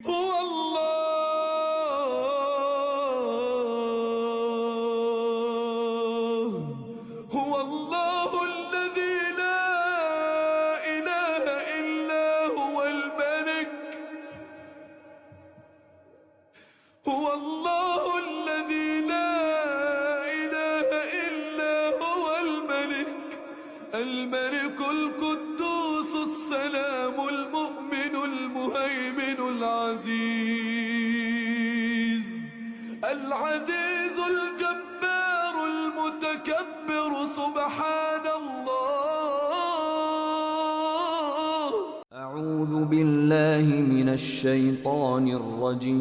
هو الله هو الله الذي لا إله إلا هو الملك هو الله الذي لا إله إلا هو الملك القدوس السلام المؤمن المهيمن العزيز الجبار المتكبر سبحان الله. أعوذ بالله من الشيطان الرجيم.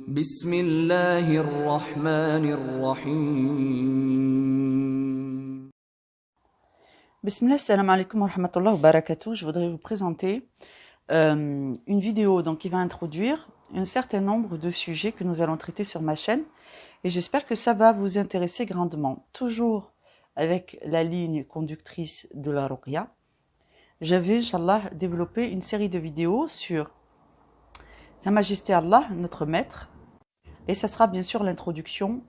بسم الله الرحمن الرحيم. Bismillah, salam alaikum wa rahmatullahi wa barakatuh. Je voudrais vous présenter une vidéo qui va introduire un certain nombre de sujets que nous allons traiter sur ma chaîne et j'espère que ça va vous intéresser grandement. Toujours avec la ligne conductrice de la Ruqya, je vais, Inch'Allah, développer une série de vidéos sur Sa Majesté Allah, notre maître, et ça sera bien sûr l'introduction.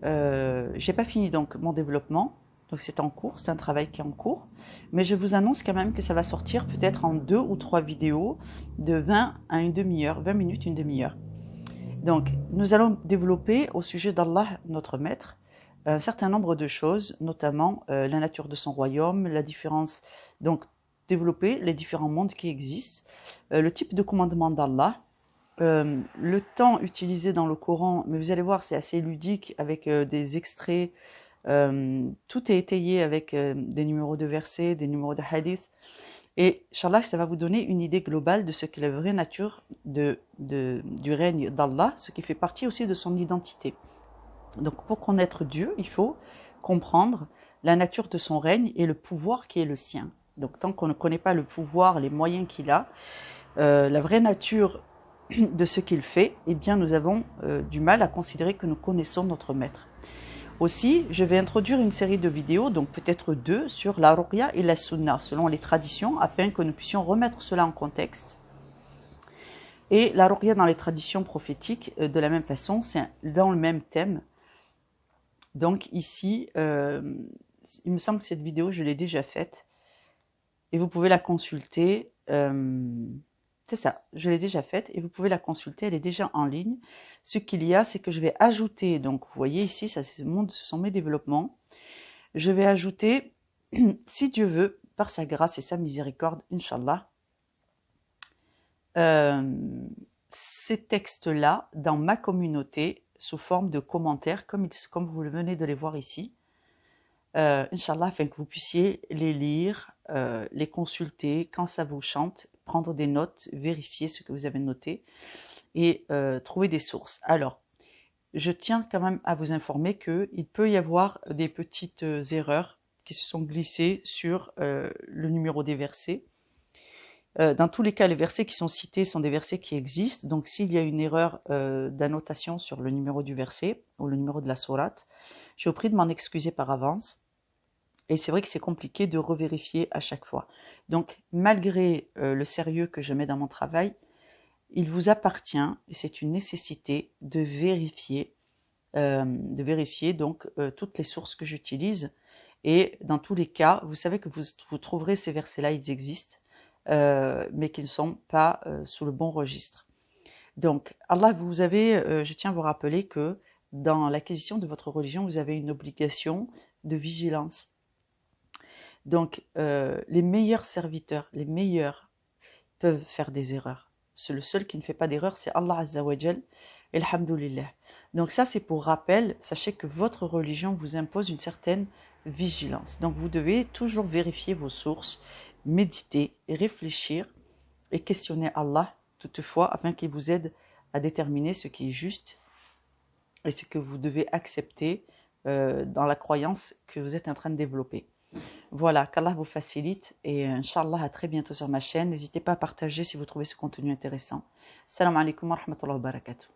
J'ai pas fini donc mon développement. Donc c'est en cours, c'est un travail qui est en cours. Mais je vous annonce quand même que ça va sortir peut-être en 2 ou 3 vidéos de 20 à une demi-heure, 20 minutes, une demi-heure. Donc nous allons développer au sujet d'Allah, notre maître, un certain nombre de choses, notamment la nature de son royaume, la différence, donc développer les différents mondes qui existent, le type de commandement d'Allah, le temps utilisé dans le Coran, mais vous allez voir c'est assez ludique avec des extraits. Tout est étayé avec des numéros de versets, des numéros de hadith. Et Inch'Allah, ça va vous donner une idée globale de ce qu'est la vraie nature du règne d'Allah, ce qui fait partie aussi de son identité. Donc pour connaître Dieu, il faut comprendre la nature de son règne et le pouvoir qui est le sien. Donc tant qu'on ne connaît pas le pouvoir, les moyens qu'il a, la vraie nature de ce qu'il fait, eh bien nous avons du mal à considérer que nous connaissons notre maître. Aussi, je vais introduire une série de vidéos, donc peut-être 2, sur la Ruqya et la Sunna, selon les traditions, afin que nous puissions remettre cela en contexte. Et la Ruqya dans les traditions prophétiques, de la même façon, c'est dans le même thème. Donc ici, il me semble que cette vidéo, je l'ai déjà faite, et vous pouvez la consulter. C'est ça, je l'ai déjà faite et vous pouvez la consulter, elle est déjà en ligne. Ce qu'il y a, c'est que je vais ajouter, donc vous voyez ici, ça, ce sont mes développements. Je vais ajouter, si Dieu veut, par sa grâce et sa miséricorde, Inch'Allah, ces textes-là dans ma communauté sous forme de commentaires, comme vous le venez de les voir ici. Inch'Allah, afin que vous puissiez les lire, les consulter quand ça vous chante, prendre des notes, vérifier ce que vous avez noté et trouver des sources. Alors, je tiens quand même à vous informer qu'il peut y avoir des petites erreurs qui se sont glissées sur le numéro des versets. Dans tous les cas, les versets qui sont cités sont des versets qui existent. Donc, s'il y a une erreur d'annotation sur le numéro du verset ou le numéro de la sourate, je vous prie de m'en excuser par avance. Et c'est vrai que c'est compliqué de revérifier à chaque fois. Donc, malgré le sérieux que je mets dans mon travail, il vous appartient, et c'est une nécessité, de vérifier donc toutes les sources que j'utilise. Et dans tous les cas, vous savez que vous trouverez ces versets-là, ils existent, mais qui ne sont pas sous le bon registre. Donc, Allah, je tiens à vous rappeler que dans l'acquisition de votre religion, vous avez une obligation de vigilance. Donc, les meilleurs serviteurs, les meilleurs, peuvent faire des erreurs. Le seul qui ne fait pas d'erreur, c'est Allah Azza wa Jal, et alhamdoulilah. Donc ça, c'est pour rappel, sachez que votre religion vous impose une certaine vigilance. Donc vous devez toujours vérifier vos sources, méditer, et réfléchir, et questionner Allah, toutefois, afin qu'il vous aide à déterminer ce qui est juste, et ce que vous devez accepter dans la croyance que vous êtes en train de développer. Voilà, qu'Allah vous facilite et Inch'Allah à très bientôt sur ma chaîne. N'hésitez pas à partager si vous trouvez ce contenu intéressant. Salam alaikum wa rahmatullahi wa barakatuh.